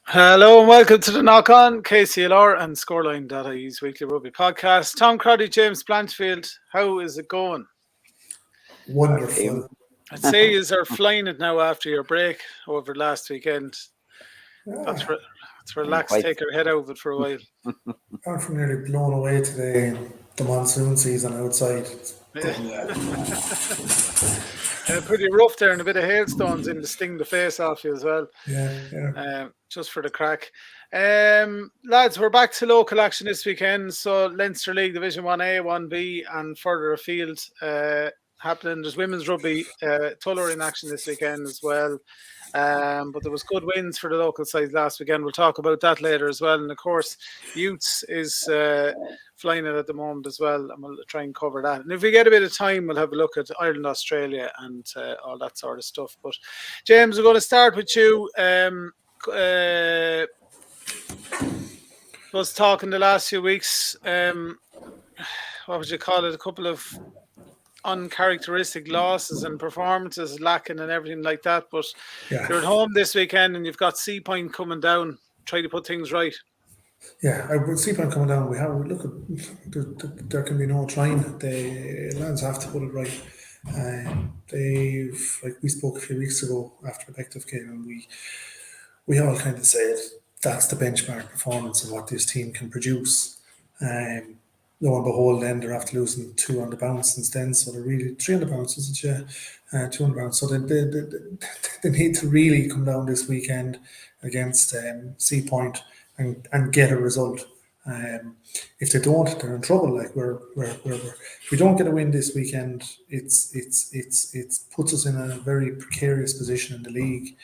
Hello and welcome to the Knock On, KCLR and Scoreline.ie's weekly rugby podcast. Tom Crotty, James Blanchfield, how is it going? Wonderful. I'd say you are flying it now after your break over last weekend. That's relax, take your head out of it for a while. I'm from nearly blown away today in the monsoon season outside. Pretty rough there and a bit of hailstones in to sting the face off you as well. Yeah. Just for the crack. Lads, we're back to local action this weekend. So Leinster League Division 1A, 1B and further afield happening. There's women's rugby, Tullow in action this weekend as well. But there was good wins for the local side last weekend. We'll talk about that later as well. And of course, Youths is flying it at the moment as well, and we'll try and cover that. And if we get a bit of time, we'll have a look at Ireland, Australia, and all that sort of stuff. But James, we're going to start with you. Was talking the last few weeks. What would you call it? A couple of uncharacteristic losses and performances lacking and everything like that. But you're at home this weekend and you've got Seapoint coming down. Try to put things right. Yeah, with Seapoint coming down, we have look at there can be no trying. The lads have to put it right. They've, like we spoke a few weeks ago after the Bective game, and we all kind of said that's the benchmark performance of what this team can produce. Lo and behold, then they're after losing 2 on the bounce since then, so they're really 3 on the bounce, isn't it? 2 on the bounce. So they need to really come down this weekend against Seapoint and get a result. If they don't, they're in trouble. Like if we don't get a win this weekend, it's puts us in a very precarious position in the league.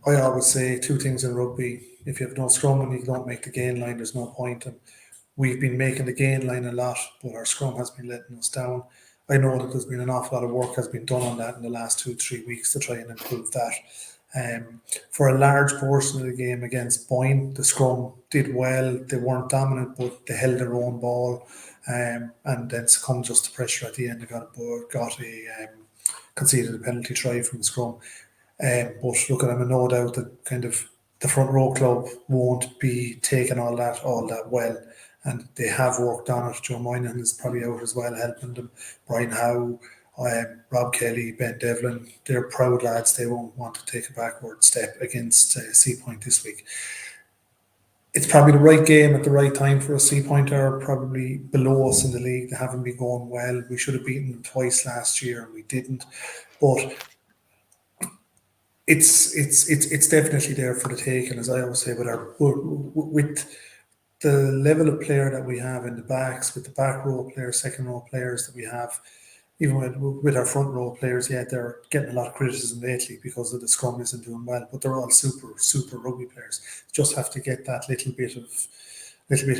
I always say 2 things in rugby: if you have no scrum and you don't make the gain line, there's no point. And we've been making the gain line a lot, but our scrum has been letting us down. I know that there's been an awful lot of work has been done on that in the last 2-3 weeks to try and improve that. For a large portion of the game against Byrne, the scrum did well. They weren't dominant, but they held their own ball, and then succumbed just to pressure at the end. They conceded a penalty try from the scrum. But look, I'm in no doubt that kind of the front row club won't be taking all that well, and they have worked on it. Joe Moynihan is probably out as well, helping them. Brian Howe, Rob Kelly, Ben Devlin, they're proud lads. They won't want to take a backward step against Seapoint this week. It's probably the right game at the right time for us. Seapoint are probably below us in the league. They haven't been going well. We should have beaten them twice last year and we didn't. But it's definitely there for the taking, as I always say. With the level of player that we have in the backs, with the back row players, second row players that we have, even with our front row players, they're getting a lot of criticism lately because of the scrum isn't doing well. But they're all super rugby players. Just have to get that little bit of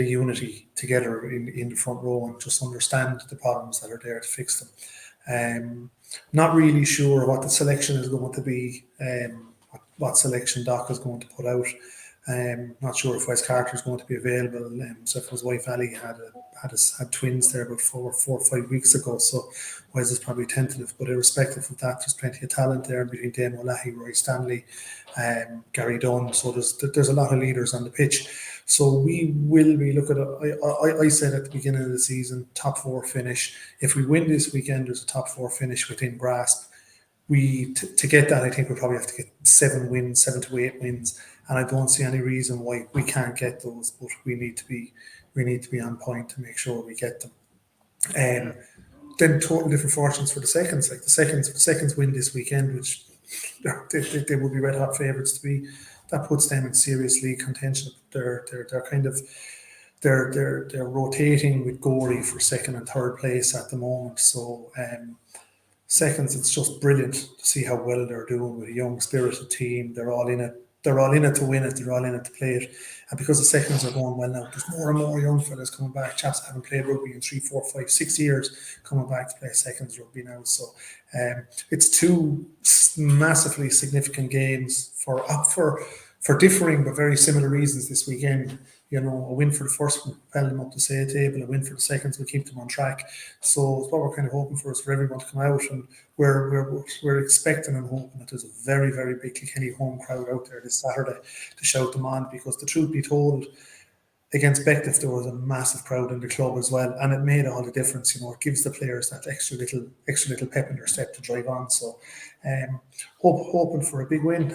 unity together in the front row and just understand the problems that are there to fix them. Not really sure what the selection is going to be, what selection Doc is going to put out. Not sure if Wes Carter is going to be available. So if his wife Ali had twins there about 4 or 5 weeks ago, so Wes is probably tentative. But irrespective of that, there's plenty of talent there between Dane O'Leary, Roy Stanley, Gary Dunn. So there's a lot of leaders on the pitch. So we will be looking at. I said at the beginning of the season, top 4 finish. If we win this weekend, there's a top 4 finish within grasp. To get that, I think we'll probably have to get 7 to 8 wins, and I don't see any reason why we can't get those. But we need to be on point to make sure we get them. Then total different fortunes for the seconds. Like the seconds win this weekend, which they would be red hot favourites to be. That puts them in serious league contention. They're rotating with Gorey for 2nd and 3rd place at the moment. So seconds, it's just brilliant to see how well they're doing with a young, spirited team. They're all in it. They're all in it to win it. They're all in it to play it. And because the seconds are going well now, there's more and more young fellas coming back. Chaps that haven't played rugby in 3, 4, 5, 6 years coming back to play seconds rugby now. So it's 2 massively significant games for differing but very similar reasons this weekend. A win for the first will propel them up the state table, a win for the seconds will keep them on track. So what we're kind of hoping for is for everyone to come out, and we're expecting and hoping that there's a very, very big Kilkenny home crowd out there this Saturday to shout them on, because the truth be told, against Beckliffe there was a massive crowd in the club as well, and it made all the difference. It gives the players that extra little pep in their step to drive on. So hoping for a big win.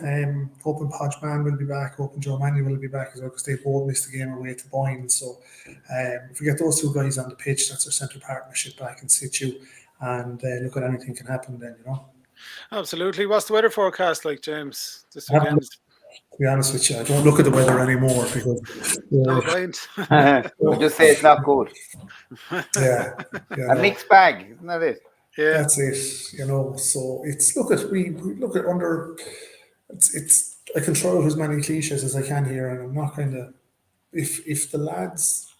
Hoping Podgeman will be back, hoping Joe Manuel will be back as well, because they both missed the game away to Boyne. So if we get those two guys on the pitch, that's our centre partnership back in situ, and look, at anything can happen then. Absolutely. What's the weather forecast like, James, this weekend? To be honest with you, I don't look at the weather anymore, because no point. We'll just say it's not good. Yeah, a mixed bag, isn't that it? Yeah, that's it. So it's we look at under. It's I can throw out as many cliches as I can here, and I'm not kind of if the lads,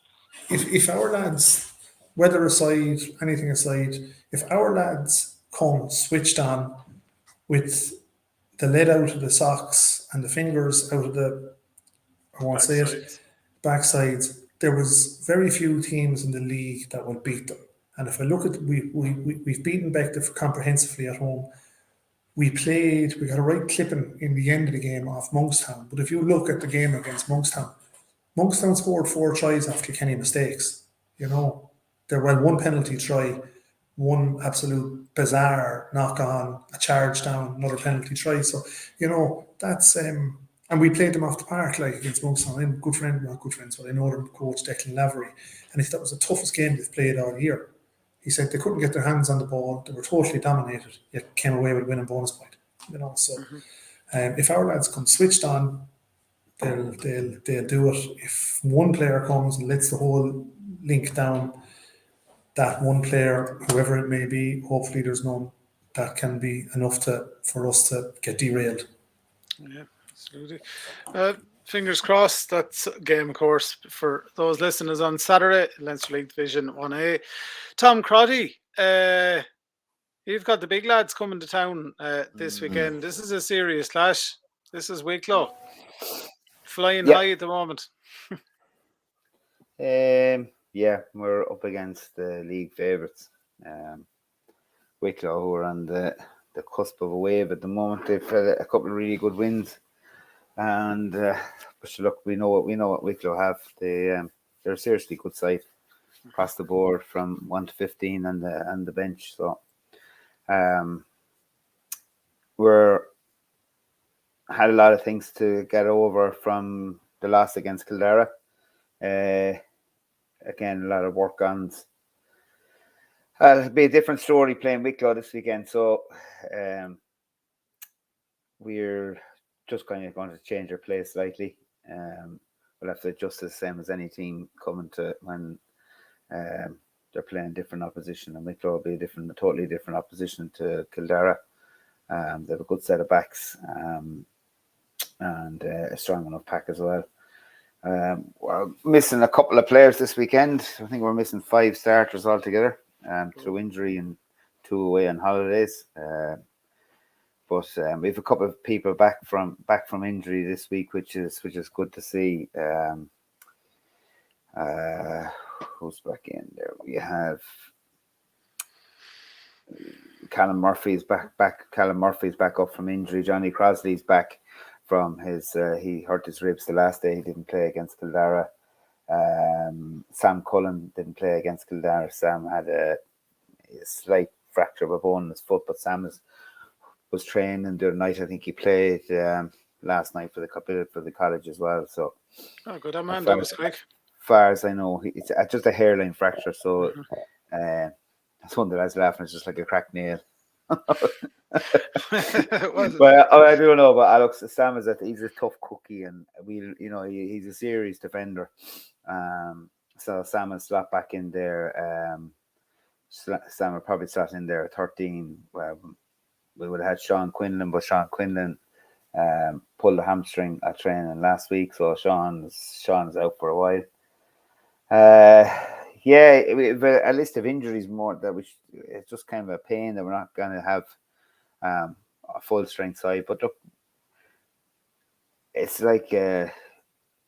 if our lads, weather aside, anything aside, if our lads come switched on with the lead out of the socks and the fingers out of the, I won't say it, backsides, there was very few teams in the league that will beat them. And if I look at, we've beaten Beckliffe comprehensively at home. We got a right clipping in the end of the game off Monkstown. But if you look at the game against Monkstown scored 4 tries after Kilkenny mistakes. There were one penalty try, one absolute bizarre knock on, a charge down, another penalty try. So, that's and we played them off the park like against Monkstown. I'm not good friends, but I know them coach Declan Lavery. And if that was the toughest game they've played all year, he said they couldn't get their hands on the ball, they were totally dominated, yet came away with a winning bonus point. So if our lads come switched on, they'll do it. If one player comes and lets the whole link down, that one player, whoever it may be, hopefully there's none, that can be enough for us to get derailed. Yeah, absolutely. Fingers crossed. That's a game, of course, for those listeners on Saturday, Leinster League Division 1A. Tom Crotty, you've got the big lads coming to town this weekend. This is a serious clash. This is Wicklow flying high at the moment. Yeah, we're up against the league favourites. Wicklow, who are on the cusp of a wave at the moment. They've had a couple of really good wins, and but look, we know what Wicklow have. They're a seriously good side across the board from 1 to 15 and the bench. So we're had a lot of things to get over from the loss against Cill Dara. Again, a lot of work on. It'll be a different story playing Wicklow this weekend. So we're just kind of going to change our play slightly. We'll have to adjust the same as any team coming to when they're playing different opposition. And Wicklow will be a totally different opposition to Cill Dara. They have a good set of backs and a strong enough pack as well. We're missing a couple of players this weekend. I think we're missing 5 starters altogether through injury and 2 away on holidays. But we have a couple of people back from injury this week, which is good to see. Who's back in there? We have Callum Murphy's back. Callum Murphy's back up from injury. Johnny Crosley's back from his he hurt his ribs the last day. He didn't play against Cill Dara. Sam Cullen didn't play against Cill Dara. Sam had a slight fracture of a bone in his foot, but Sam was training the other night. I think he played last night for the college as well. So good man, that was quick. Far as I know, it's just a hairline fracture. So that's one that I was laughing. It's just like a cracked nail. But I don't know. But Alex Sam he's a tough cookie, and he's a serious defender. So Sam will slot back in there. Sam will probably slot in there at 13. We would have had Sean Quinlan, but Sean Quinlan pulled a hamstring at training last week, so Sean's out for a while. We have a list of injuries more that it's just kind of a pain that we're not going to have a full strength side. But look, it's like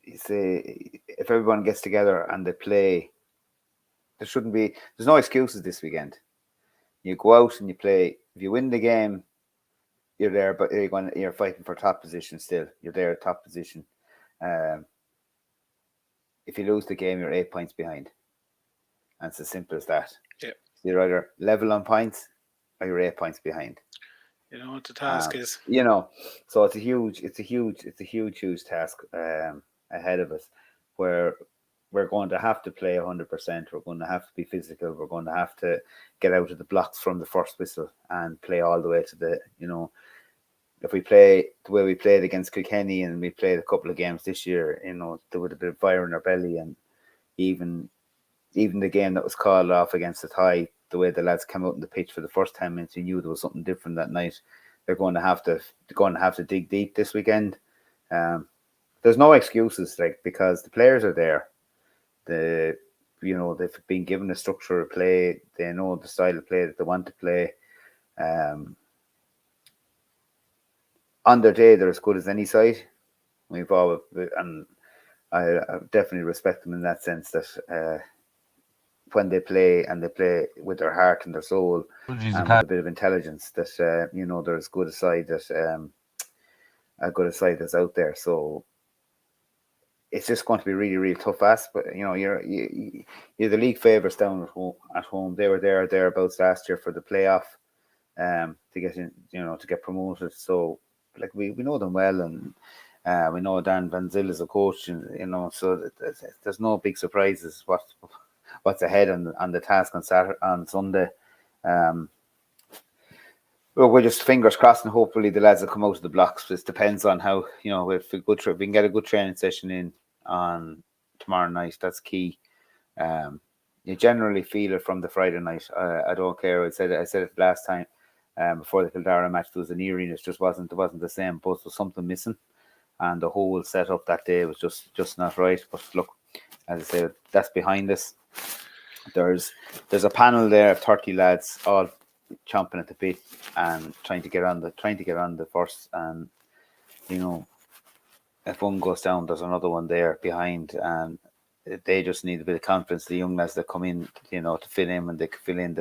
if everyone gets together and they play, there's no excuses this weekend. You go out and you play. If you win the game, you're there, but you're fighting for top position still. You're there at top position. If you lose the game, you're 8 points behind. And it's as simple as that. Yeah. So you're either level on points or you're 8 points behind. You know what the task is. So it's a huge task ahead of us, where we're going to have to play 100%. We're going to have to be physical. We're going to have to get out of the blocks from the first whistle and play all the way to the, if we play the way we played against Kilkenny and we played a couple of games this year, there would have been fire in our belly. And even the game that was called off against the tie, the way the lads came out on the pitch for the first 10 minutes, you knew there was something different that night. They're going to have to dig deep this weekend. There's no excuses, because the players are there. They've been given a structure of play. They know the style of play that they want to play. On their day, they're as good as any side. And I definitely respect them in that sense that when they play with their heart and their soul and with a bit of intelligence, that they're as good a side that's out there. So it's just going to be really, really tough ask. But you're the league favourites down at home. They were there or thereabouts last year for the playoff to get in, to get promoted. So we know them well, and we know Dan Van Zyl is a coach, and so there's no big surprises what's ahead on the task on Sunday. Well, we're just fingers crossed, and hopefully the lads will come out of the blocks. It depends on how if we can get a good training session in on tomorrow night. That's key. You generally feel it from the Friday night. I don't care. I said it last time. Before the Cill Dara match, there was an eeriness. It wasn't the same. But there was something missing, and the whole setup that day was just not right. But look, as I said, that's behind us. There's a panel there of 30 lads all chomping at the bit and trying to get on the first. And if one goes down, there's another one there behind, and they just need a bit of confidence. The young lads that come in, to fill in when they can fill in.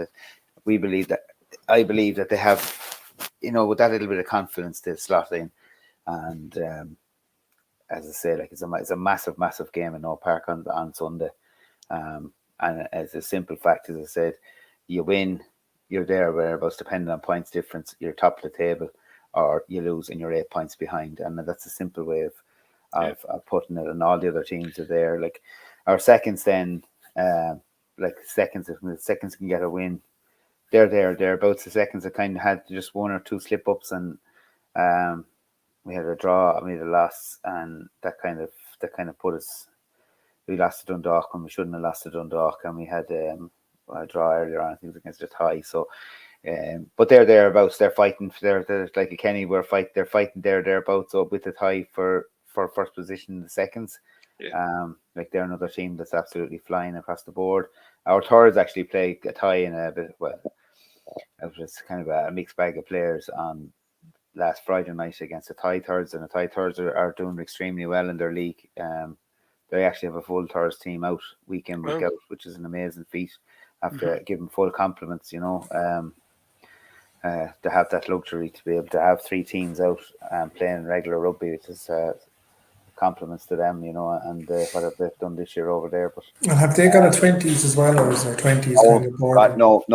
I believe that they have, with that little bit of confidence, they'll slot in. And as I say, it's a massive, massive game in Oak Park on Sunday. And as a simple fact, as I said, you win, you're there or whereabouts, depending on points difference, you're top of the table, or you lose and you're 8 points behind. And that's a simple way of putting it. And all the other teams are there. Like our seconds, then, seconds, if the seconds can get a win, they're there. Thereabouts. The seconds that kind of had just one or two slip ups, and we had a draw, and we had a loss, and that kind of put us. We lost to Dundalk when we shouldn't have lost to Dundalk, and we had a draw earlier on, I think, against a tie. So, but they're thereabouts. They're fighting. They're like Kilkenny. They're fighting thereabouts up with the tie for first position in the seconds. Yeah. They're another team that's absolutely flying across the board. Our thirds actually play a tie in a bit. Well, it was kind of a mixed bag of players on last Friday night against the tie thirds, and the tie thirds are doing extremely well in their league. They actually have a full thirds team out week in, week out, which is an amazing feat. After giving full compliments, to have that luxury to be able to have 3 teams out playing regular rugby, which is compliments to them, and what they've done this year over there. But have they got a 20s as well, or is there 20s kind of board? No.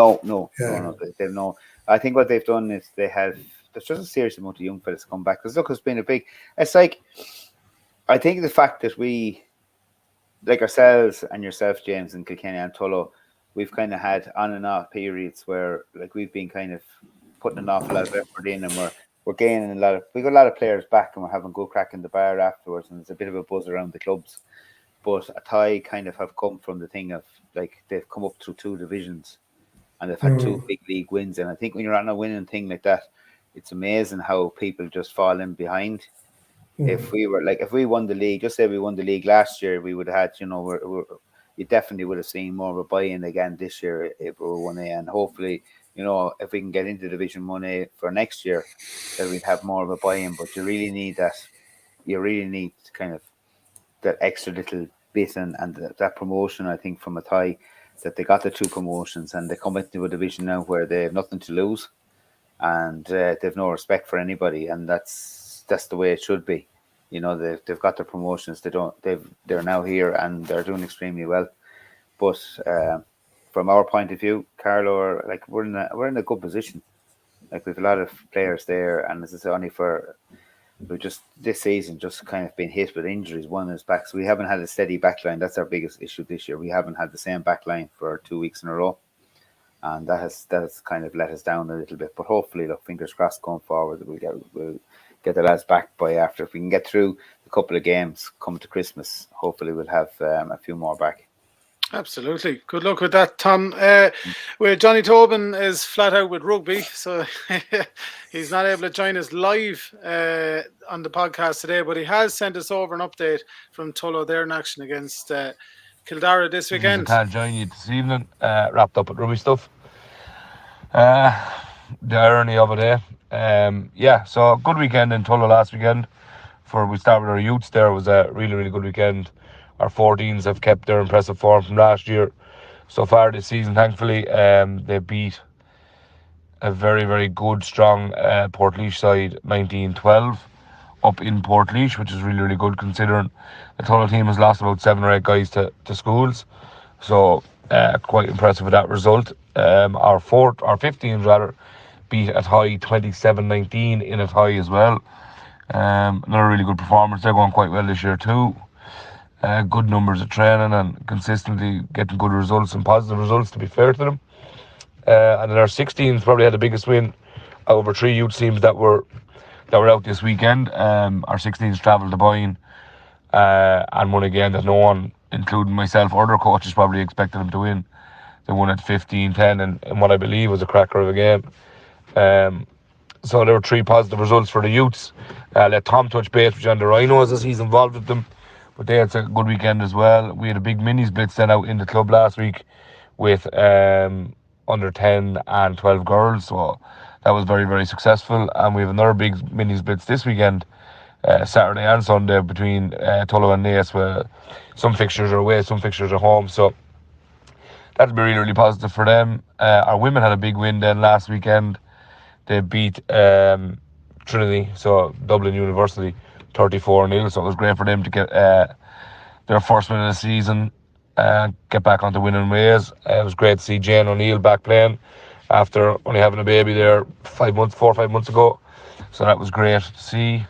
They've no. I think what they've done is there's just a serious amount of young fellas come back. Because look, it's been a big. It's like, I think the fact that we, like ourselves and yourself, James, and Kilkenny and Tullow, we've kind of had on and off periods where we've been kind of putting an awful lot of effort in, and we're gaining we've got a lot of players back, and we're having good crack in the bar afterwards, and there's a bit of a buzz around the clubs. But a tie kind of have come from the thing of they've come up through 2 divisions, and they've had 2 big league wins. And I think when you're on a winning thing like that, it's amazing how people just fall in behind. If we won the league, just say we won the league last year, we would have had, you definitely would have seen more of a buy-in again this year if we were 1A, and hopefully, if we can get into Division 1A for next year, that we'd have more of a buy-in. But you really need that. You really need kind of that extra little bit and that promotion, I think, from Athy, that they got the 2 promotions and they come into a division now where they have nothing to lose and they've no respect for anybody, and that's the way it should be. You know, they've got their promotions. They're now here and they're doing extremely well. But from our point of view, Carlow, like we're in a good position. Like we've a lot of players there, and this is only we've just this season just kind of been hit with injuries. One is back, so we haven't had a steady backline. That's our biggest issue this year. We haven't had the same backline for 2 weeks in a row, and that has kind of let us down a little bit. But hopefully, look, fingers crossed, going forward, we'll get the lads back by after. If we can get through a couple of games, come to Christmas, hopefully we'll have a few more back. Absolutely. Good luck with that, Tom. Where Johnny Tobin is flat out with rugby, so he's not able to join us live on the podcast today, but he has sent us over an update from Tullow. They're in action against Cill Dara this weekend. I can't join you this evening, wrapped up with rugby stuff. The irony of it, so a good weekend in Tullow last weekend. We started with our youths there. It was a really, really good weekend. Our 14s have kept their impressive form from last year so far this season, thankfully. They beat a very, very good, strong Portlaoise side, 19-12, up in Portlaoise, which is really, really good considering the Tullow team has lost about 7 or 8 guys to schools. So quite impressive with that result. Our 15s rather beat Athy 27-19 in Athy as well. Another really good performance. They're going quite well this year too. Good numbers of training and consistently getting good results and positive results, to be fair to them. And then our 16s probably had the biggest win over 3 youth teams that were out this weekend. Our 16s travelled to Byrne and won again that no one, including myself or their coaches, probably expected them to win. They won at 15-10 and what I believe was a cracker of a game. So there were 3 positive results for the youths. Let Tom touch base with on the Rhinos as he's involved with them. But they had a good weekend as well. We had a big minis blitz then out in the club last week with under 10 and 12 girls. So that was very, very successful. And we have another big minis blitz this weekend, Saturday and Sunday, between Tullow and Naas, where some fixtures are away, some fixtures are home. So that'll be really, really positive for them. Our women had a big win then last weekend. They beat Trinity, so Dublin University, 34-0, so it was great for them to get their first win of the season and get back onto winning ways. It was great to see Jane O'Neill back playing after only having a baby there 4 or 5 months ago, so that was great to see.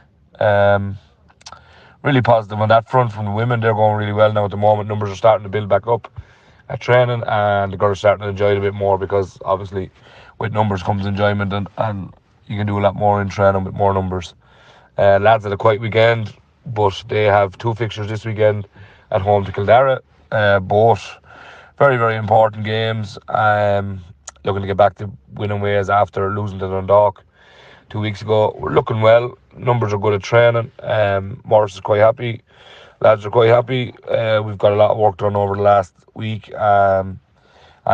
Really positive on that front from the women. They're going really well now at the moment. Numbers are starting to build back up at training, and the girls are starting to enjoy it a bit more because obviously with numbers comes enjoyment, and you can do a lot more in training with more numbers. Lads had a quiet weekend, but they have 2 fixtures this weekend at home to Cill Dara. Both very, very important games. Looking to get back to winning ways after losing to Dundalk 2 weeks ago. We're looking well. Numbers are good at training. Morris is quite happy. Lads are quite happy. We've got a lot of work done over the last week and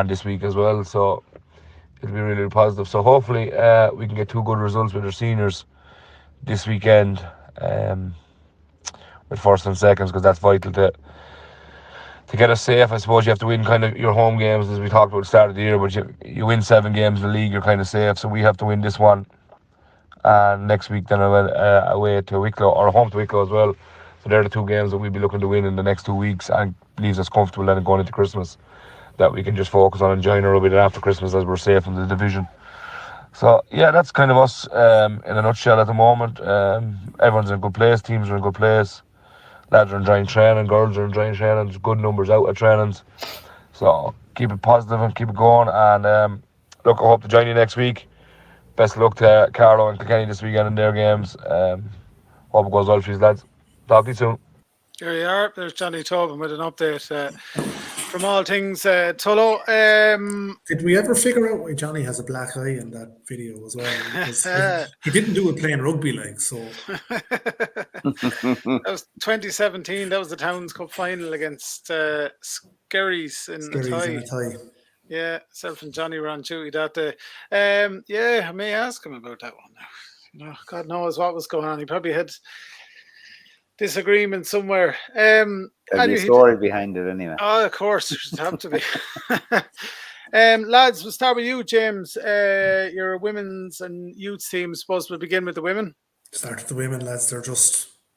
this week as well. So it'll be really, really positive. So hopefully we can get 2 good results with our seniors this weekend with first and seconds, because that's vital to get us safe. I suppose you have to win kind of your home games, as we talked about at the start of the year, but you win 7 games in the league, you're kind of safe. So we have to win this one, and next week then away to Wicklow, or home to Wicklow as well. So they're the 2 games that we'll be looking to win in the next 2 weeks, and leaves us comfortable then going into Christmas, that we can just focus on enjoying our rugby after Christmas as we're safe in the division. So yeah, that's kind of us in a nutshell at the moment. Everyone's in a good place, teams are in a good place, lads are enjoying training, girls are enjoying training, there's good numbers out at trainings. So keep it positive and keep it going, and look, I hope to join you next week. Best of luck to Carlow and Kilkenny this weekend in their games. Hope it goes well for you lads. Talk to you soon. There you are. There's Johnny Tobin with an update from all things Tullow. Did we ever figure out why Johnny has a black eye in that video as well? Because he didn't do it playing rugby, like, so. That was 2017. That was the Towns Cup final against Skerries in Athy. Yeah, self and Johnny were on duty that day. Yeah, I may ask him about that one now. God knows what was going on. He probably had disagreement somewhere. There'll be a anyway, story behind it anyway. Oh, of course, there should have to be. Lads, we'll start with you, James. Your women's and youth team, suppose we'll begin with the women. Start with the women, lads.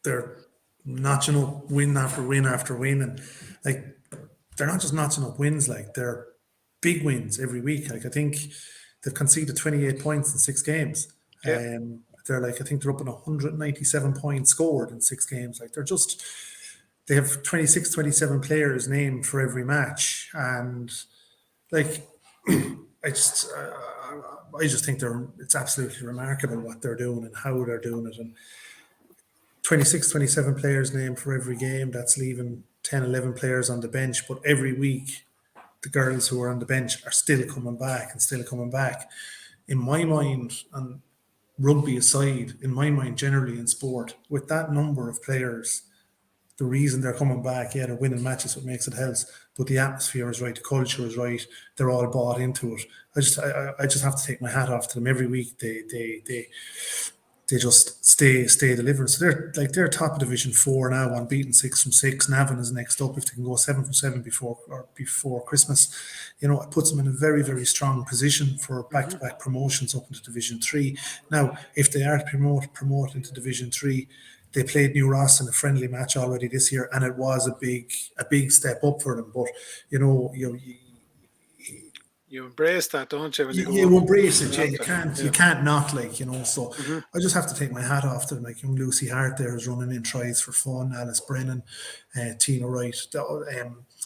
They're notching up win after win after win, and like they're not just notching up wins, like they're big wins every week. Like I think they've conceded 28 points in 6 games. Yeah. I think they're up on 197 points scored in 6 games. Like they have 26, 27 players named for every match, and like I just think it's absolutely remarkable what they're doing and how they're doing it. And 26, 27 players named for every game, that's leaving 10, 11 players on the bench. But every week, the girls who are on the bench are still coming back and still coming back. In my mind, and rugby aside, in my mind, generally in sport, with that number of players, the reason they're coming back, they're winning matches, what makes it helps. But the atmosphere is right, the culture is right. They're all bought into it. I just have to take my hat off to them every week. They just stay delivering. So they're top of Division 4 now, unbeaten 6 from 6. Navan is next up. If they can go 7 from 7 before Christmas, it puts them in a very, very strong position for back-to-back promotions up into Division 3. Now, if they are to promote into Division 3, they played New Ross in a friendly match already this year, and it was a big step up for them. But you embrace that, don't you? You embrace it. You can't not, So I just have to take my hat off to them. Like young Lucy Hart there is running in tries for fun. Alice Brennan, Tina Wright,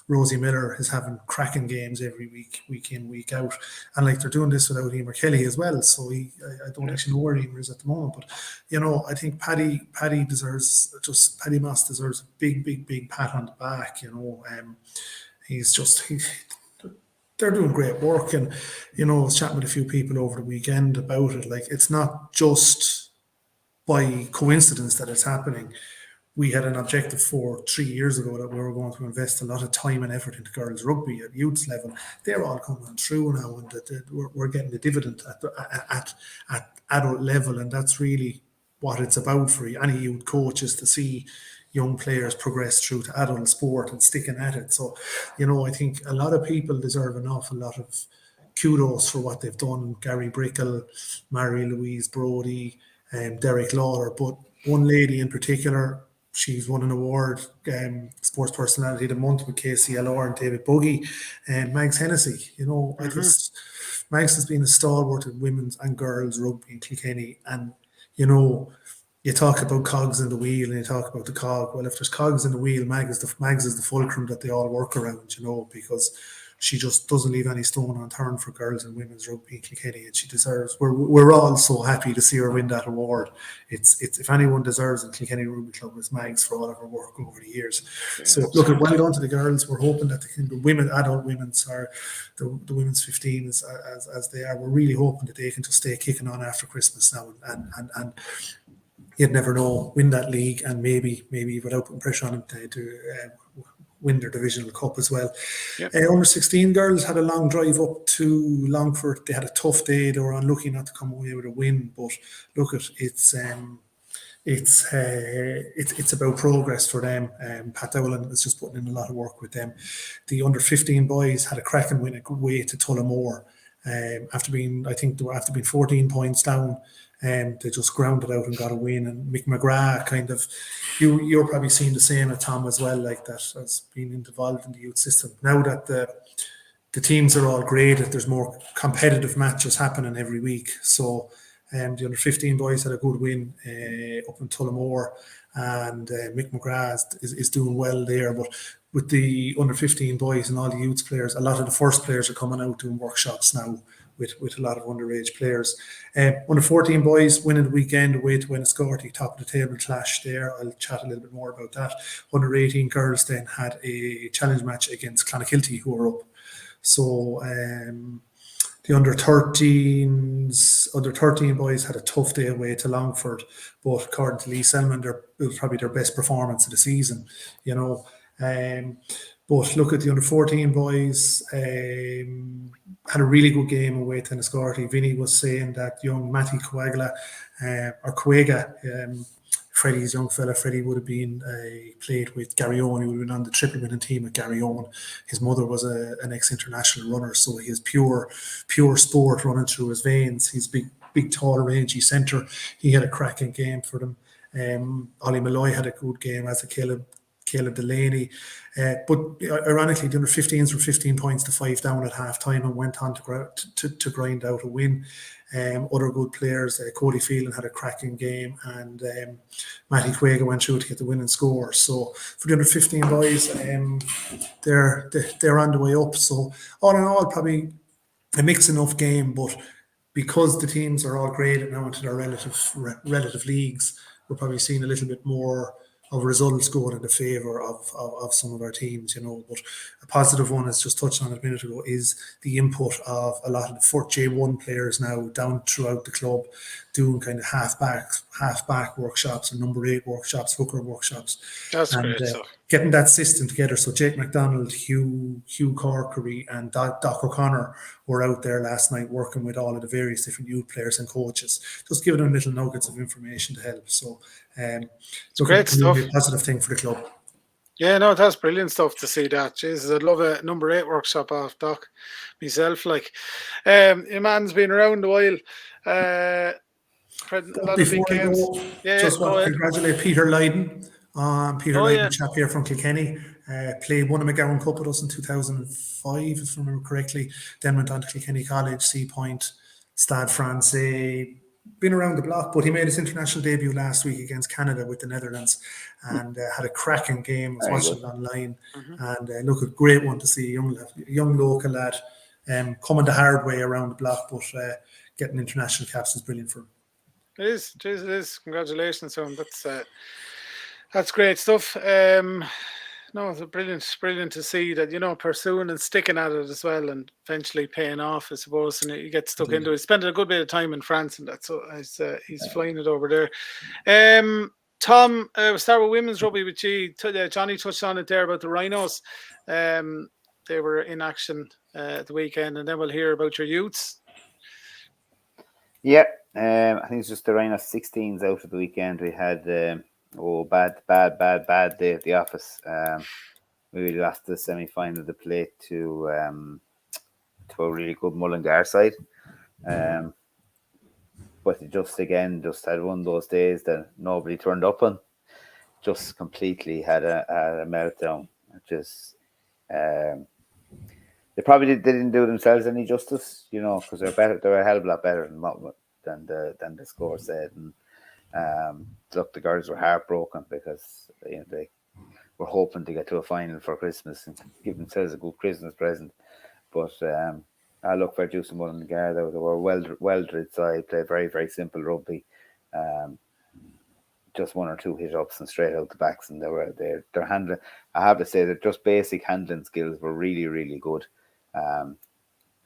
Rosie Miller is having cracking games every week in, week out. And like they're doing this without Emer Kelly as well. So I don't actually know where Emer is at the moment. But, I think Paddy Moss deserves a big pat on the back. They're doing great work. And, I was chatting with a few people over the weekend about it. Like, it's not just by coincidence that it's happening. We had an objective 3 years ago that we were going to invest a lot of time and effort into girls rugby at youth level. They're all coming through now, and we're getting the dividend at adult level, and that's really what it's about for any youth coaches, to see young players progress through to adult sport and sticking at it. So, I think a lot of people deserve an awful lot of kudos for what they've done. Gary Brickell, Mary Louise Brody, Derek Lawler, but one lady in particular, she's won an award, Sports Personality of the Month with KCLR and David Buggy, and Mags Hennessy. Mags has been a stalwart in women's and girls rugby in Kilkenny. And, you talk about cogs in the wheel and you talk about the cog. Well, if there's cogs in the wheel, Mags is the fulcrum that they all work around, because she just doesn't leave any stone unturned for girls and women's rugby in Kilkenny, and she deserves. We're all so happy to see her win that award. It's if anyone deserves in Kilkenny Rugby Club, it's Mags for all of her work over the years. Yeah, so look, well done to the girls. We're hoping that the adult women's are the women's 15 as they are. We're really hoping that they can just stay kicking on after Christmas now, and you'd never know, win that league, and maybe without putting pressure on them to win their divisional cup as well. Yep. Under 16 girls had a long drive up to Longford. They had a tough day. They were unlucky not to come away with a win, but look, it's about progress for them. Pat Dowland is just putting in a lot of work with them. The under 15 boys had a cracking win away to Tullow. After being 14 points down, they just grounded out and got a win. And Mick McGrath, kind of, you're probably seeing the same at Tom as well, like that, as being involved in the youth system. Now that the teams are all graded, there's more competitive matches happening every week. So the under 15 boys had a good win up in Tullow, and Mick McGrath is doing well there. But with the under 15 boys and all the youth players, a lot of the first players are coming out doing workshops now with a lot of underage players. Under 14 boys winning the weekend away to Enniscorthy, top of the table clash there. I'll chat a little bit more about that. Under 18 girls then had a challenge match against Clonakilty, who were up. So the under 13 boys had a tough day away to Longford, but according to Lee Selman, it was probably their best performance of the season. But look at the under-14 boys, had a really good game away to Enniscorthy. Vinny was saying that young Matty Quagla, or Quagga, Freddie's young fella, Freddie would have been played with Gary Owen. He would have been on the triple winning team with Gary Owen. His mother was an ex-international runner, so he has pure sport running through his veins. He's big, tall, rangy centre. He had a cracking game for them. Ollie Malloy had a good game, as a Caleb Delaney. But ironically, the under-15s were 15 points to 5 down at half-time and went on to grind out a win. Other good players, Cody Phelan had a cracking game, and Matty Quagga went through to get the winning score. So for the under-15 boys, they're on the way up. So all in all, probably a mixed enough game, but because the teams are all graded now into their relative leagues, we're probably seeing a little bit more of results going in the favour of some of our teams, But a positive one, as just touched on a minute ago, is the input of a lot of the J1 players now down throughout the club, doing kind of half-back workshops and number 8 workshops, hooker workshops. That's great stuff. Getting that system together. So Jake McDonald, Hugh Corkery and Doc O'Connor were out there last night working with all of the various different youth players and coaches, just giving them little nuggets of information to help. So it's great stuff. A positive thing for the club. Yeah, no, that's brilliant stuff to see that. Jesus, I'd love a number 8 workshop off Doc myself. Like, your man's been around a while. Before I go, just want to congratulate Peter Lydon. Peter Lydon, chap here from Kilkenny, played won a McGowan Cup with us in 2005, if I remember correctly. Then went on to Kilkenny College, Seapoint, Stade Francais. Been around the block, but he made his international debut last week against Canada with the Netherlands, and had a cracking game. I was watching it online, and look, a great one to see, a young local lad coming the hard way around the block, but getting international caps is brilliant for him. It is. Jeez, it is. Congratulations to him. That's great stuff. No, it's brilliant to see that, pursuing and sticking at it as well, and eventually paying off, I suppose. And you get stuck into it. Spending a good bit of time in France, and that's so he's flying it over there. Tom, we'll start with women's rugby with you. Johnny touched on it there about the Rhinos. They were in action the weekend, and then we'll hear about your youths. Yeah, I think it's just the Rhinos 16s out of the weekend. We had bad day at the office. We lost the semi-final of the plate to a really good Mullingar side. But it just had one of those days that nobody turned up on. Just completely had a meltdown. Just they probably didn't do themselves any justice, because they're a hell of a lot better than the score said. And look, the girls were heartbroken because they were hoping to get to a final for Christmas and give themselves a good Christmas present. But I look for Juice and Mullingar. They were well-drilled side, played very, very simple rugby. Just one or two hit-ups and straight out the backs, and their handling. I have to say that just basic handling skills were really, really good.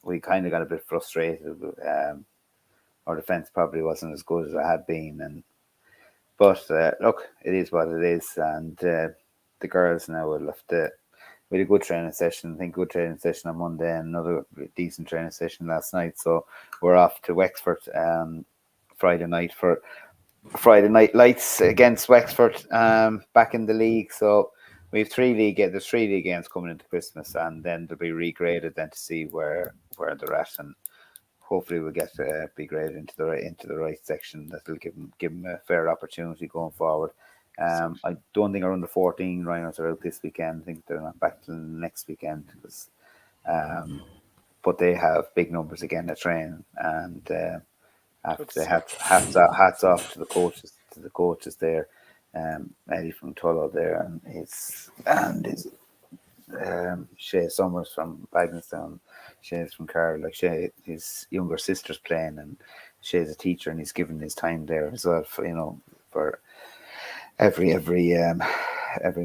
We kind of got a bit frustrated. Our defence probably wasn't as good as it had been, but look, it is what it is, and the girls now will have to. We had a good training session. I think good training session on Monday, and another decent training session last night. So we're off to Wexford Friday night for Friday night lights against Wexford back in the league. So we have there's 3 league games coming into Christmas, and then they'll be regraded then to see where they're at, and hopefully we'll get be graded into the right section that will give them a fair opportunity going forward. I don't think our under 14 Rhinos are out this weekend. I think they're not back till next weekend, because but they have big numbers again at training, and hats off to the coaches there. Eddie from Tullow there, and his Shay Summers from Bagnallstown, Shay's from Carlow. Like his younger sister's playing, and Shay's a teacher, and he's given his time there as well for every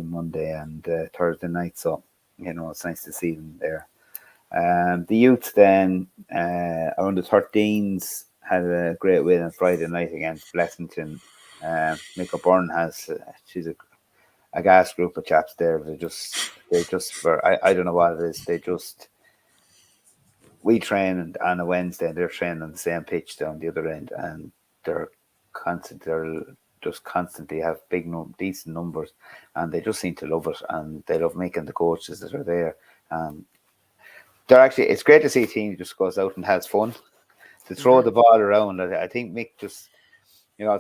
Monday and Thursday night. So it's nice to see them there. The youth then around the 13s had a great win on Friday night against Blessington. Mika Byrne she's a gas group of chaps there. They just were, I don't know what it is. We train on a Wednesday and they're training on the same pitch down the other end, and they're just constantly have decent numbers, and they just seem to love it, and they love making the coaches that are there. It's great to see a team just goes out and has fun. To throw the ball around, I think Mick just,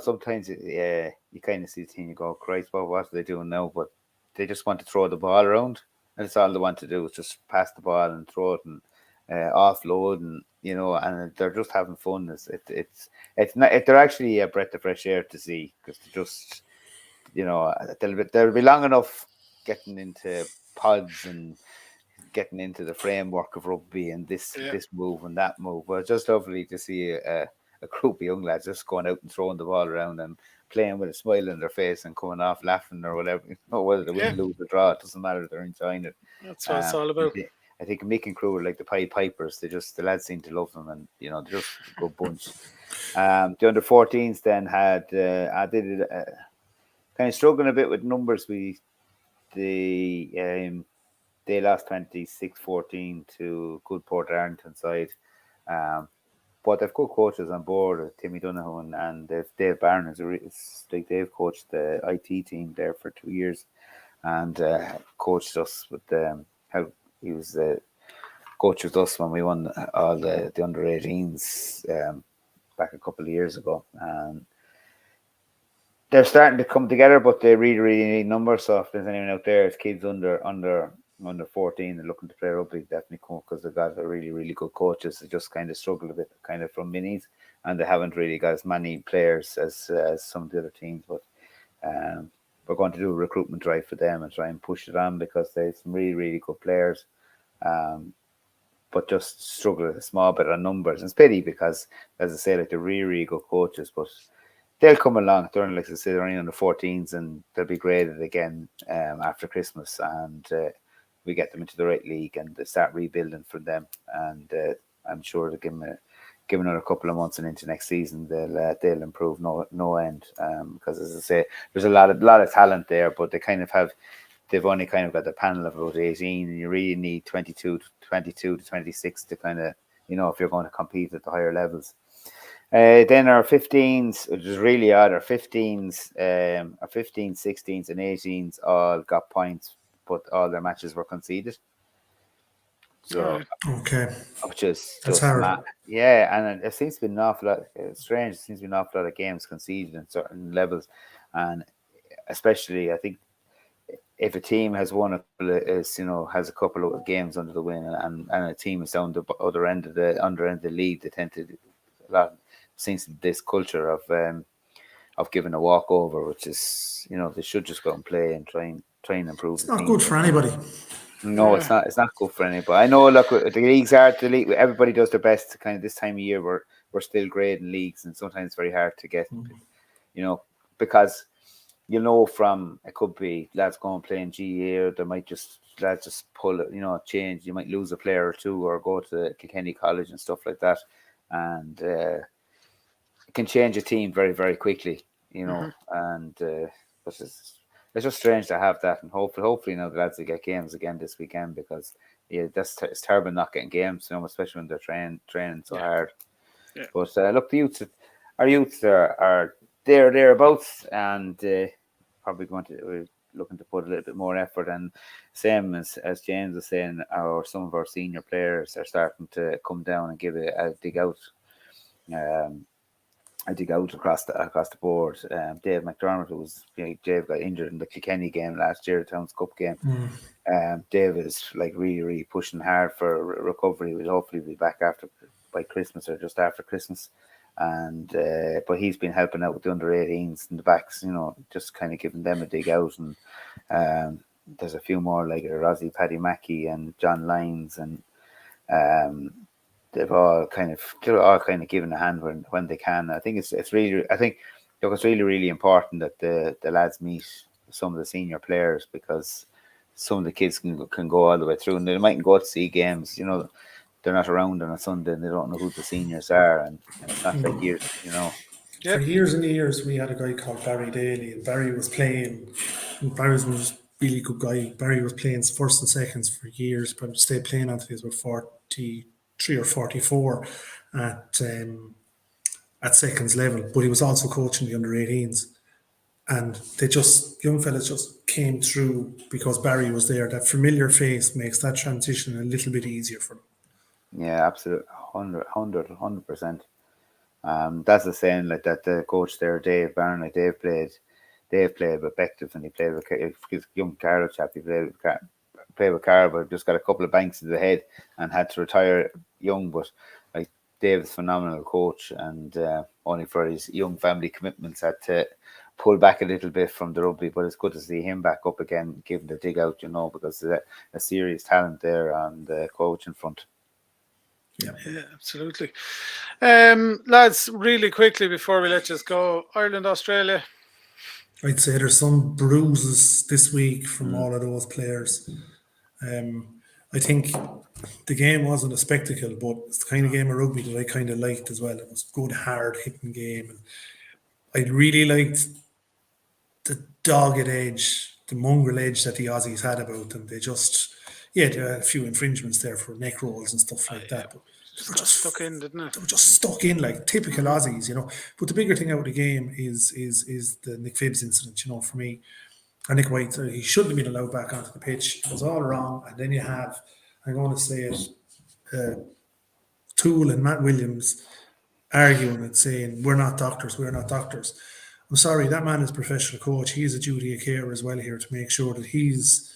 sometimes you kind of see the team, you go, Christ, what are they doing now? But they just want to throw the ball around, and that's all they want to do is just pass the ball and throw it and offload, and and they're just having fun. It's not. They're actually a breath of fresh air to see, because they just, they'll be long enough getting into pods and getting into the framework of rugby and this move and that move. But it's just lovely to see a group of young lads just going out and throwing the ball around and playing with a smile on their face and coming off laughing or whatever. Whether they win, lose, or draw, it doesn't matter. They're enjoying it. That's what it's all about. I think Mick and crew are like the Pied Pipers. The lads seem to love them, and they're just a good bunch. The under-14s then had kind of struggling a bit with numbers. They lost 26-14 to good Port Arlington side. But they've good coaches on board, Timmy Donoghue and Dave Byrne. They've coached the IT team there for 2 years, and coached us with how he was coach with us when we won all the under-18s back a couple of years ago. And they're starting to come together, but they really, really need numbers. So if there's anyone out there, it's kids under 14 and looking to play rugby, definitely come, because they've got a really, really good coaches. They just kind of struggle a bit, kind of from minis, and they haven't really got as many players as some of the other teams. But we're going to do a recruitment drive for them and try and push it on, because they have some really, really good players, but just struggle a small bit on numbers. And it's pity, because, as I say, like, they're really, really good coaches, but they'll come along. They're, like I said, they're only under 14s, and they'll be graded again after Christmas, and we get them into the right league and they start rebuilding for them. And I'm sure to give another couple of months and into next season, they'll improve no end. Because, as I say, there's a lot of talent there, but they've only kind of got a panel of about 18, and you really need 22 to 26 to kind of, if you're going to compete at the higher levels. Then our 15s, which is really odd, our 15s, 16s and 18s all got points, but all their matches were conceded. So, okay, which is that's just hard. And it seems to be an awful lot. It's strange. It seems to be an awful lot of games conceded in certain levels, and especially, I think, if a team has has a couple of games under the win, and a team is down the other end of the league, they tend to seems this culture of giving a walkover, which is, they should just go and play and try and improve. It's not good for anybody. No, it's not. It's not good for anybody. I know. Look, the leagues are the league. Everybody does their best to kind of this time of year. We're still grading leagues, and sometimes it's very hard to get, because from it could be lads going playing GA, or they might lads just pull it, change. You might lose a player or two, or go to Kilkenny College and stuff like that, and it can change a team very, very quickly, and it's just strange to have that, and hopefully now the lads will get games again this weekend, because it's terrible not getting games, especially when they're training so hard. Yeah. But look, our youths are thereabouts, and probably we're looking to put a little bit more effort, and same as James was saying, some of our senior players are starting to come down and give a dig out. I dig out across the board. Dave McDermott, Dave got injured in the Kilkenny game last year, the Towns Cup game. Dave is really, really pushing hard for recovery. We'll hopefully be back by Christmas or just after Christmas. And but he's been helping out with the under-18s and the backs, just kind of giving them a dig out. And there's a few more like Rosie Paddy Mackey and John Lyons, and they've all kind of given a hand when they can. I think it's really really important that the lads meet some of the senior players, because some of the kids can go all the way through, and they mightn't go to see games. They're not around on a Sunday, and they don't know who the seniors are, and it's not like years. For years and years, we had a guy called Barry Daly, and Barry was playing Barry's was a really good guy. Barry was playing first and seconds for years, but stayed playing until he was about 43 or 44 at seconds level. But he was also coaching the under-18s. And young fellas just came through because Barry was there. That familiar face makes that transition a little bit easier for them. Yeah, absolutely, 100%. That's the saying, like that the coach there, Dave Byrne, like Dave played with Bective, and he played with his young Carlow chap. He played with Carlow, but just got a couple of banks to the head and had to retire young. But like Dave's a phenomenal coach, and only for his young family commitments had to pull back a little bit from the rugby. But it's good to see him back up again, giving the dig out, because there's a serious talent there on the coaching front. Yeah, absolutely. Lads, really quickly before we let you go, Ireland, Australia. I'd say there's some bruises this week from all of those players. I think the game wasn't a spectacle, but it's the kind of game of rugby that I kind of liked as well. It was a good, hard-hitting game. And I really liked the dogged edge, the mongrel edge that the Aussies had about them. They just... Yeah, there were a few infringements there for neck rolls and stuff like that. But they were just stuck in, didn't it? They were just stuck in like typical Aussies, But the bigger thing out of the game is the Nick Phibbs incident, for me. And Nick White, he shouldn't have been allowed back onto the pitch. It was all wrong. And then you have, I'm going to say it, Toole and Matt Williams arguing it, saying, we're not doctors. I'm sorry, that man is a professional coach. He has a duty of care as well here to make sure that he's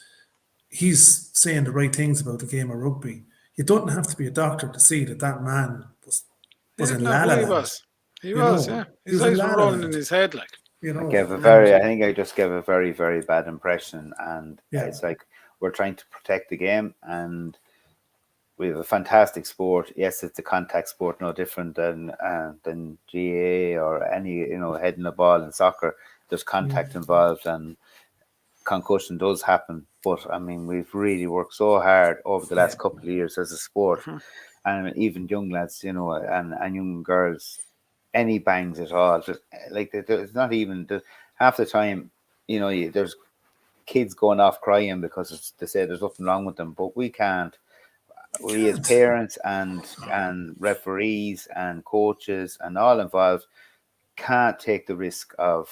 saying the right things about the game of rugby. You don't have to be a doctor to see that man was in La La Land. He was. His eyes were rolling in his head, like. I think I just gave a very, very bad impression, and it's like we're trying to protect the game, and we have a fantastic sport. Yes, it's a contact sport, no different than GAA or any heading the ball in soccer. There's contact involved, and concussion does happen. But I mean, we've really worked so hard over the last couple of years as a sport, and even young lads, and young girls, any bangs at all. Just, like it's not even half the time. There's kids going off crying because they say there's nothing wrong with them, but we can't. We as parents and referees and coaches and all involved can't take the risk of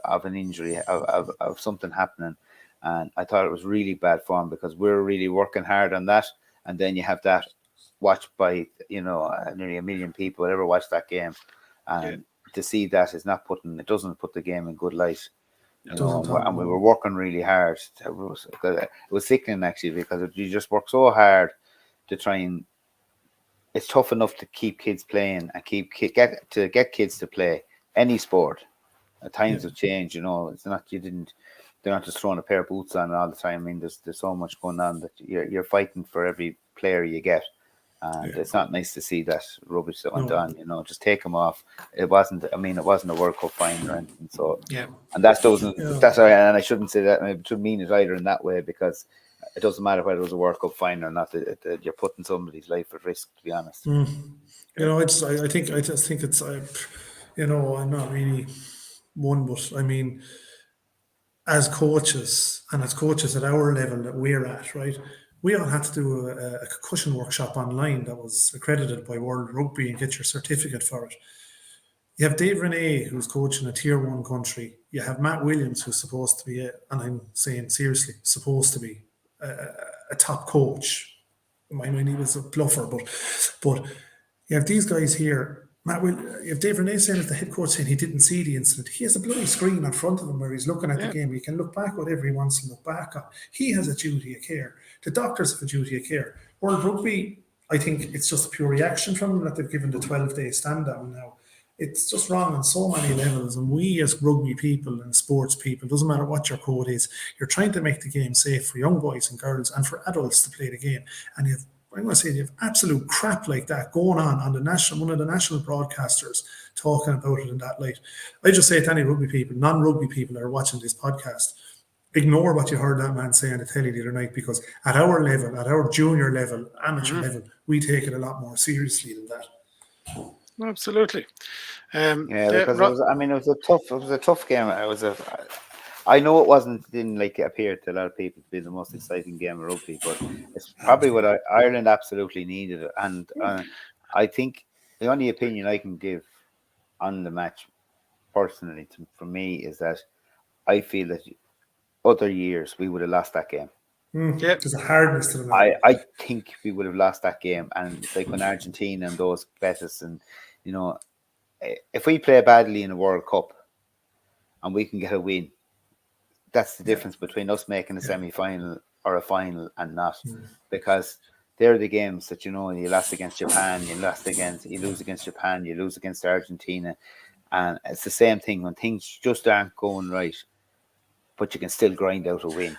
of an injury, of something happening. And I thought it was really bad form because we're really working hard on that, and then you have that watched by nearly 1 million people ever watch that game, and to see that it doesn't put the game in good light. And we were working really hard. It was sickening actually, because you just work so hard to try and. It's tough enough to keep kids playing and get kids to play any sport. Times have changed, It's not they're not just throwing a pair of boots on all the time. I mean, there's so much going on that you're fighting for every player you get, and it's not nice to see that rubbish that went on. Just take them off. It wasn't a World Cup final or anything. So and that doesn't. That's right, and I shouldn't say that. I shouldn't mean it either in that way, because it doesn't matter whether it was a World Cup final or not. You're putting somebody's life at risk, to be honest. I just think it's I'm not really one, but I mean, as coaches at our level that we're at, right? We all had to do a concussion workshop online that was accredited by World Rugby and get your certificate for it. You have Dave Renee, who's coaching a tier 1 country. You have Matt Williams, who's supposed to be, and I'm saying seriously, supposed to be a top coach. I mean, he was a bluffer, but you have these guys here. You have Dave Renee saying, as the head coach, saying he didn't see the incident. He has a bloody screen in front of him where he's looking at the game. He can look back whatever he wants to look back on. He has a duty of care. The doctors have a duty of care. World Rugby, I think it's just a pure reaction from them that they've given the 12-day stand down now. It's just wrong on so many levels. And we as rugby people and sports people, doesn't matter what your code is, you're trying to make the game safe for young boys and girls and for adults to play the game. And I'm going to say you have absolute crap like that going on one of the national broadcasters talking about it in that light. I just say to any rugby people, non-rugby people that are watching this podcast, ignore what you heard that man say on the telly the other night, because at our level, at our junior level, amateur level, we take it a lot more seriously than that. Absolutely. Because it was a tough game. I know didn't appear to a lot of people to be the most exciting game of rugby, but it's probably what Ireland absolutely needed. And I think the only opinion I can give on the match, personally, for me, is that I feel that other years we would have lost that game. There's a hardness to the match. I think we would have lost that game, and it's like when Argentina and those bet us, and if we play badly in a World Cup and we can get a win, that's the difference between us making a semi-final or a final and not, because they're the games that you lost against Japan, you lose against Japan, you lose against Argentina, and it's the same thing when things just aren't going right, but you can still grind out a win.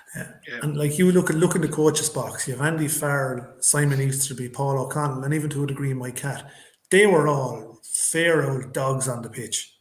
And you look in the coach's box, you have Andy Farrell, Simon Easterby, Paul O'Connell, and even to a degree Mike Catt. They were all fair old dogs on the pitch,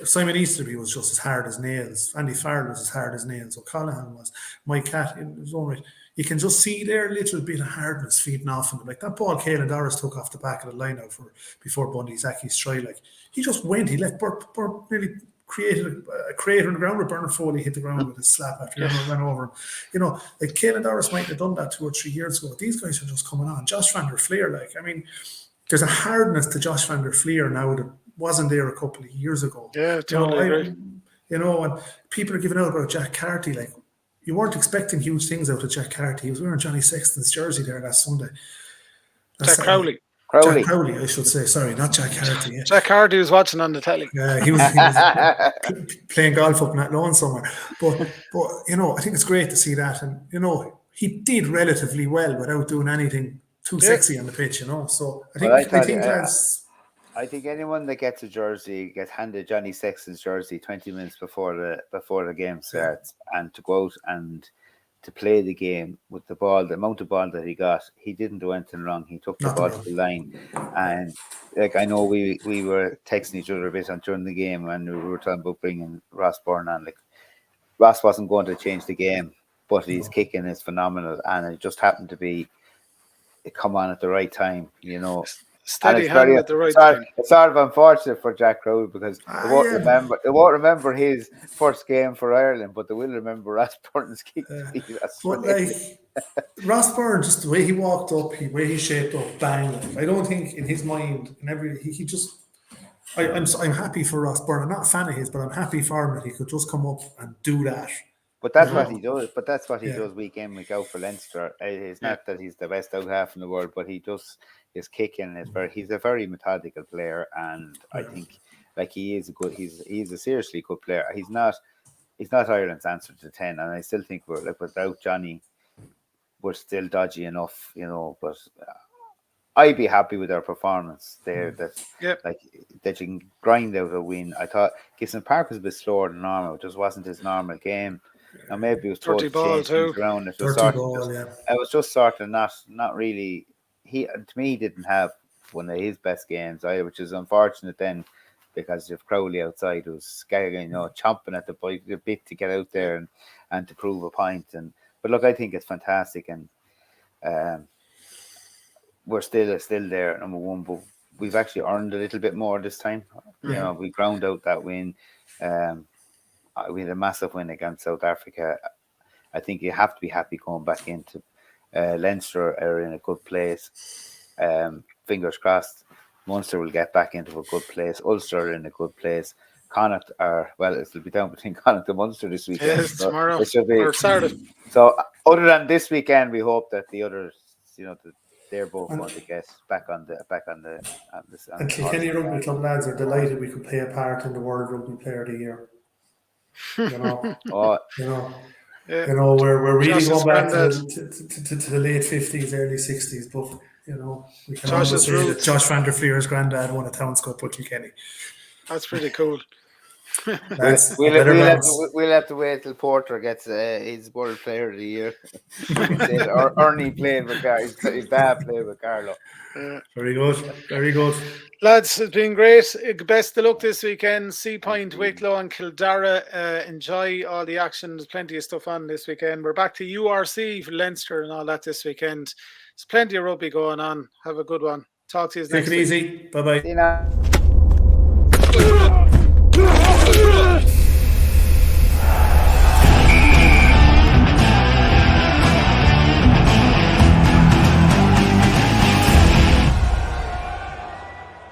Simon Easterby was just as hard as nails. Andy Farrell was as hard as nails. O'Connell was. Mike Catt, in his own right. You can just see their little bit of hardness feeding off them. Like that ball Cill Dara took off the back of the line out before Bundy Zaki's try. He just went. He let Burt really created a crater in the ground where Byrne Foley hit the ground with his slap after he ran over him. Cill Dara might have done that 2 or 3 years ago. These guys are just coming on. Josh van der Fleer, there's a hardness to Josh van der Fleer now that wasn't there a couple of years ago. Yeah, totally agree. And people are giving out about Jack Carty. You weren't expecting huge things out of Jack Carty. He was wearing Johnny Sexton's jersey there last Sunday. Jack Crowley. Jack Crowley, I should say. Sorry, not Jack Carty. Yeah. Jack Carty was watching on the telly. Yeah, he was playing golf up in that lawn somewhere. But I think it's great to see that. And, he did relatively well without doing anything too sexy on the pitch, So I think anyone that gets a jersey gets handed Johnny Sexton's jersey 20 minutes before the game starts, and to go out and to play the game with the ball, the amount of ball that he got, he didn't do anything wrong. He took the ball to the line, and I know we were texting each other a bit during the game, and we were talking about bringing Ross Byrne on. Ross wasn't going to change the game, but his kicking is phenomenal, and it just happened to be come on at the right time, Steady hand at the right time. It's sort of unfortunate for Jack Crowley because they won't remember his first game for Ireland, but they will remember Ross Byrne's kick. Ross Byrne, just the way he walked up, the way he shaped up, bang! I don't think in his mind, I'm happy for Ross Byrne. I'm not a fan of his, but I'm happy for him that he could just come up and do that. But that's what he does. But that's what he does week in, week out for Leinster. It's not that he's the best out half in the world, but he just his kicking is he's a very methodical player, and I think he's a seriously good player. He's not Ireland's answer to 10, and I still think we're without Johnny, we're still dodgy enough, But I'd be happy with our performance there. That you can grind out a win. I thought Gibson Park was a bit slower than normal. It just wasn't his normal game. Now maybe it was told to change things around. It was just sort of not really. He didn't have one of his best games either, which is unfortunate then, because if Crowley outside was chomping at the bit to get out there and to prove a point. But look, I think it's fantastic, and we're still there at number one, but we've actually earned a little bit more this time. We ground out that win. We had a massive win against South Africa. I think you have to be happy going back into Leinster are in a good place. Fingers crossed, Munster will get back into a good place. Ulster are in a good place. Connacht it'll be down between Connacht and Munster this weekend. Yes, tomorrow or Saturday. So other than this weekend, we hope that the others, they're both going to get back on the. And Kilkenny Rugby Club lads are delighted we could play a part in the World Rugby Player of the Year. We're really going back to the late 50s, early 60s, but we can also say that Josh van der Fleer's granddad won a Towns Cup with Kilkenny. That's pretty cool. We'll have to wait till Porter gets his World Player of the Year. Or Ernie played with his dad played with Carlow. Very good. Lads, it's been great. Best of luck this weekend. Seapoint, Wicklow and Cill Dara. Enjoy all the action. There's plenty of stuff on this weekend. We're back to URC for Leinster and all that this weekend. There's plenty of rugby going on. Have a good one. Talk to you next week. Take it easy. Bye-bye. See you now.